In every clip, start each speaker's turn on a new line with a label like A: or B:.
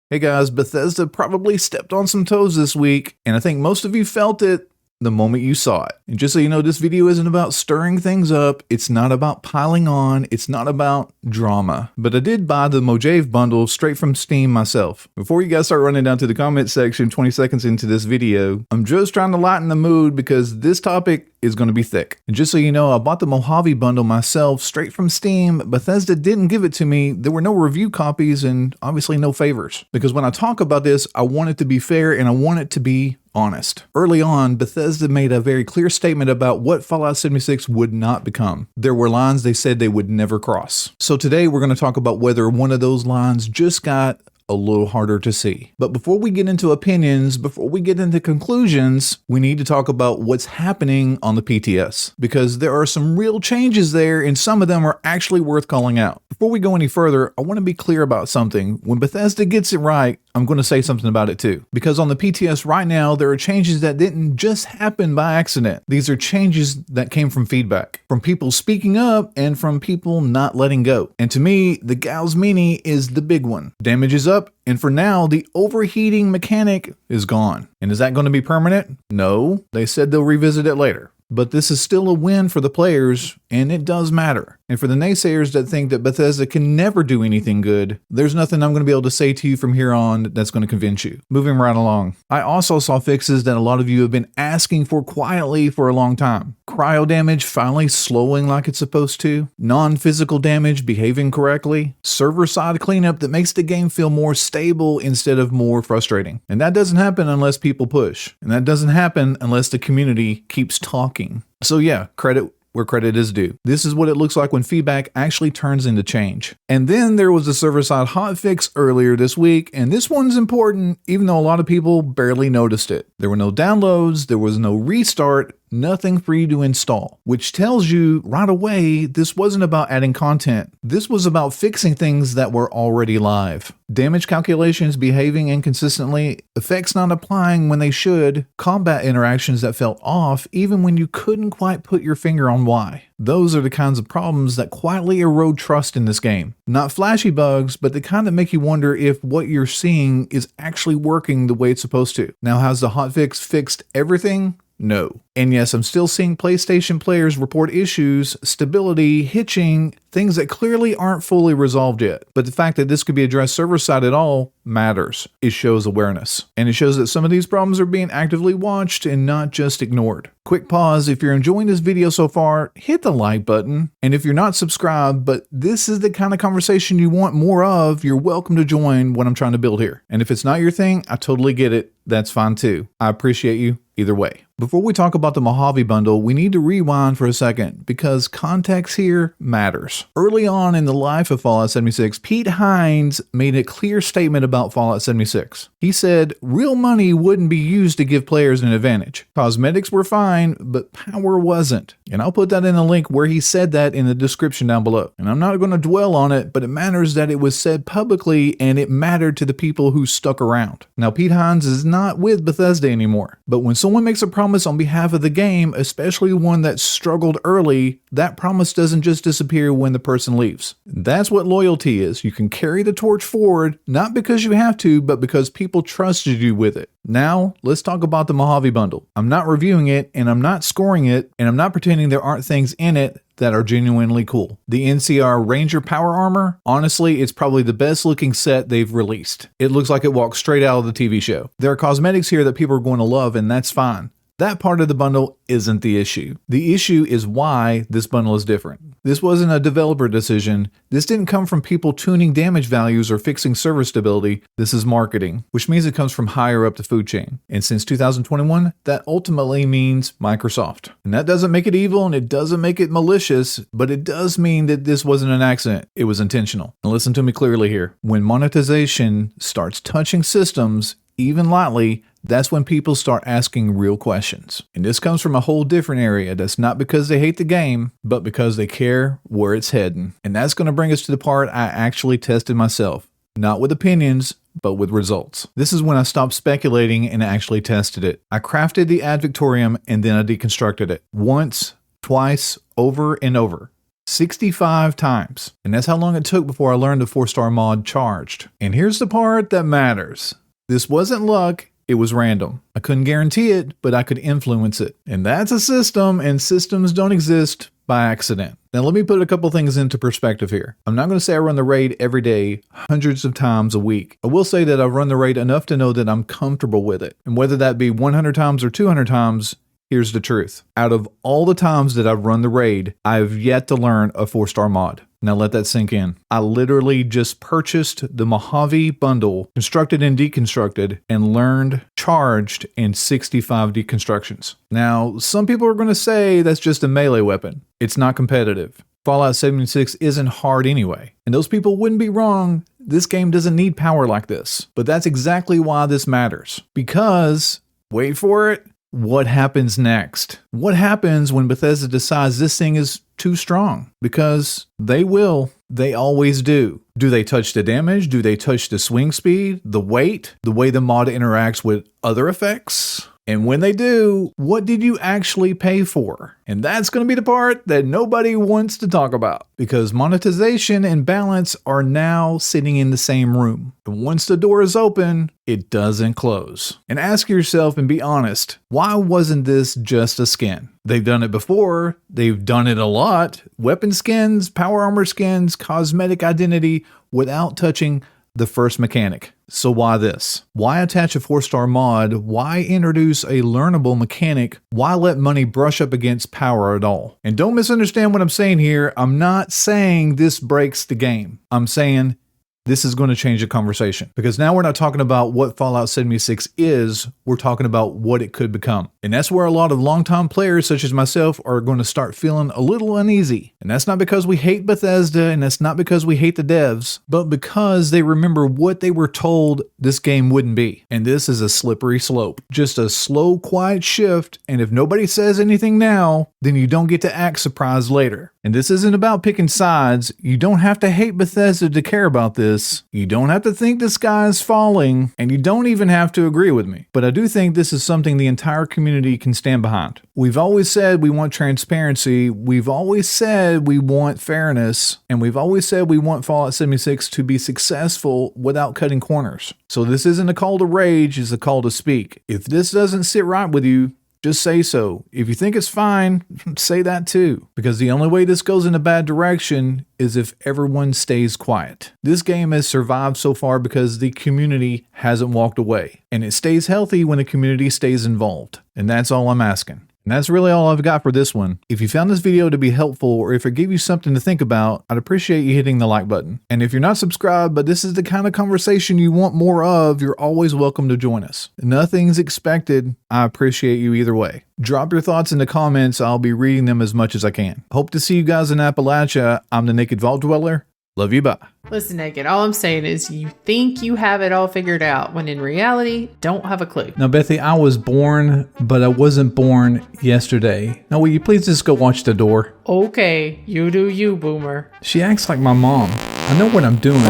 A: Hey guys, Bethesda probably stepped on some toes this week, and I think most of you felt it the moment you saw it. And just so you know, this video isn't about stirring things up, it's not about piling on, it's not about drama. But I did buy the Mojave Bundle straight from Steam myself. Before you guys start running down to the comment section 20 seconds into this video, I'm just trying to lighten the mood because this topic is going to be thick. And just so you know, I bought the Mojave Bundle myself straight from Steam. Bethesda didn't give it to me. There were no review copies and obviously no favors. Because when I talk about this, I want it to be fair and I want it to be honest. Early on, Bethesda made a very clear statement about what Fallout 76 would not become. There were lines they said they would never cross. So today we're going to talk about whether one of those lines just got a little harder to see. But before we get into opinions, before we get into conclusions, we need to talk about what's happening on the PTS, because there are some real changes there and some of them are actually worth calling out. Before we go any further, I want to be clear about something. When Bethesda gets it right, I'm going to say something about it too. Because on the PTS right now, there are changes that didn't just happen by accident. These are changes that came from feedback, from people speaking up and from people not letting go. And to me, the Gauss Mini is the big one. Damage is up, and for now, the overheating mechanic is gone. And is that going to be permanent? No, they said they'll revisit it later. But this is still a win for the players, and it does matter. And for the naysayers that think that Bethesda can never do anything good, there's nothing I'm going to be able to say to you from here on that's going to convince you. Moving right along. I also saw fixes that a lot of you have been asking for quietly for a long time. Cryo damage finally slowing like it's supposed to. Non-physical damage behaving correctly. Server-side cleanup that makes the game feel more stable instead of more frustrating. And that doesn't happen unless people push. And that doesn't happen unless the community keeps talking. So yeah, credit where credit is due. This is what it looks like when feedback actually turns into change. And then there was a server-side hotfix earlier this week, and this one's important even though a lot of people barely noticed it. There were no downloads, there was no restart, nothing for you to install, which tells you right away this wasn't about adding content. This was about fixing things that were already live. Damage calculations behaving inconsistently, effects not applying when they should, combat interactions that felt off even when you couldn't quite put your finger on why. Those are the kinds of problems that quietly erode trust in this game. Not flashy bugs, but the kind that make you wonder if what you're seeing is actually working the way it's supposed to. Now, has the hotfix fixed everything? No. And yes, I'm still seeing PlayStation players report issues, stability, hitching, things that clearly aren't fully resolved yet. But the fact that this could be addressed server-side at all matters. It shows awareness. And it shows that some of these problems are being actively watched and not just ignored. Quick pause, if you're enjoying this video so far, hit the like button. And if you're not subscribed, but this is the kind of conversation you want more of, you're welcome to join what I'm trying to build here. And if it's not your thing, I totally get it. That's fine too. I appreciate you either way. Before we talk about the Mojave Bundle, we need to rewind for a second because context here matters. Early on in the life of Fallout 76, Pete Hines made a clear statement about Fallout 76. He said, real money wouldn't be used to give players an advantage. Cosmetics were fine, but power wasn't. And I'll put that in a link where he said that in the description down below. And I'm not going to dwell on it, but it matters that it was said publicly and it mattered to the people who stuck around. Now, Pete Hines is not with Bethesda anymore, but when someone makes a promise on behalf of the game, especially one that struggled early, that promise doesn't just disappear when the person leaves. That's what loyalty is. You can carry the torch forward, not because you have to, but because people trusted you with it. Now, let's talk about the Mojave Bundle. I'm not reviewing it, and I'm not scoring it, and I'm not pretending there aren't things in it that are genuinely cool. The NCR Ranger Power Armor, honestly, it's probably the best looking set they've released. It looks like it walks straight out of the TV show. There are cosmetics here that people are going to love, and that's fine. That part of the bundle isn't the issue. The issue is why this bundle is different. This wasn't a developer decision. This didn't come from people tuning damage values or fixing server stability. This is marketing, which means it comes from higher up the food chain. And since 2021, that ultimately means Microsoft. And that doesn't make it evil and it doesn't make it malicious, but it does mean that this wasn't an accident. It was intentional. And listen to me clearly here. When monetization starts touching systems, even lightly, that's when people start asking real questions. And this comes from a whole different area. That's not because they hate the game, but because they care where it's heading. And that's going to bring us to the part I actually tested myself. Not with opinions, but with results. This is when I stopped speculating and actually tested it. I crafted the Ad Victoriam and then I deconstructed it. Once, twice, over and over. 65 times. And that's how long it took before I learned the 4-star mod charged. And here's the part that matters. This wasn't luck, it was random. I couldn't guarantee it, but I could influence it. And that's a system, and systems don't exist by accident. Now let me put a couple things into perspective here. I'm not going to say I run the raid every day, hundreds of times a week. I will say that I've run the raid enough to know that I'm comfortable with it. And whether that be 100 times or 200 times, here's the truth. Out of all the times that I've run the raid, I've yet to learn a 4-star mod. Now let that sink in. I literally just purchased the Mojave Bundle, constructed and deconstructed, and learned charged in 65 deconstructions. Now, some people are going to say that's just a melee weapon. It's not competitive. Fallout 76 isn't hard anyway. And those people wouldn't be wrong. This game doesn't need power like this. But that's exactly why this matters. Because, wait for it, what happens next? What happens when Bethesda decides this thing is too strong? Because they will. They always do. Do they touch the damage? Do they touch the swing speed, the weight, the way the mod interacts with other effects? And when they do, what did you actually pay for? And that's going to be the part that nobody wants to talk about, because monetization and balance are now sitting in the same room. And once the door is open, it doesn't close. And ask yourself and be honest, why wasn't this just a skin? They've done it before. They've done it a lot. Weapon skins, power armor skins, cosmetic identity, without touching the first mechanic. So why this? Why attach a 4-star mod? Why introduce a learnable mechanic? Why let money brush up against power at all? And don't misunderstand what I'm saying here. I'm not saying this breaks the game. I'm saying this is going to change the conversation, because now we're not talking about what Fallout 76 is, we're talking about what it could become. And that's where a lot of longtime players such as myself are going to start feeling a little uneasy. And that's not because we hate Bethesda, and that's not because we hate the devs, but because they remember what they were told this game wouldn't be. And this is a slippery slope. Just a slow, quiet shift, and if nobody says anything now, then you don't get to act surprised later. And this isn't about picking sides. You don't have to hate Bethesda to care about this. You don't have to think the sky is falling, and you don't even have to agree with me. But I do think this is something the entire community can stand behind. We've always said we want transparency. We've always said we want fairness. And we've always said we want Fallout 76 to be successful without cutting corners. So this isn't a call to rage, it's a call to speak. If this doesn't sit right with you, just say so. If you think it's fine, say that too. Because the only way this goes in a bad direction is if everyone stays quiet. This game has survived so far because the community hasn't walked away. And it stays healthy when the community stays involved. And that's all I'm asking. And that's really all I've got for this one. If you found this video to be helpful, or if it gave you something to think about, I'd appreciate you hitting the like button. And if you're not subscribed, but this is the kind of conversation you want more of, you're always welcome to join us. Nothing's expected. I appreciate you either way. Drop your thoughts in the comments. I'll be reading them as much as I can. Hope to see you guys in Appalachia. I'm the Naked Vault Dweller. Love you, bye.
B: Listen, Naked, all I'm saying is you think you have it all figured out, when in reality, don't have a clue.
A: Now, Bethy, I was born, but I wasn't born yesterday. Now, will you please just go watch the door?
B: Okay, you do you, Boomer.
A: She acts like my mom. I know what I'm doing.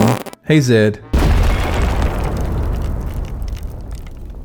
A: Hey, Zed.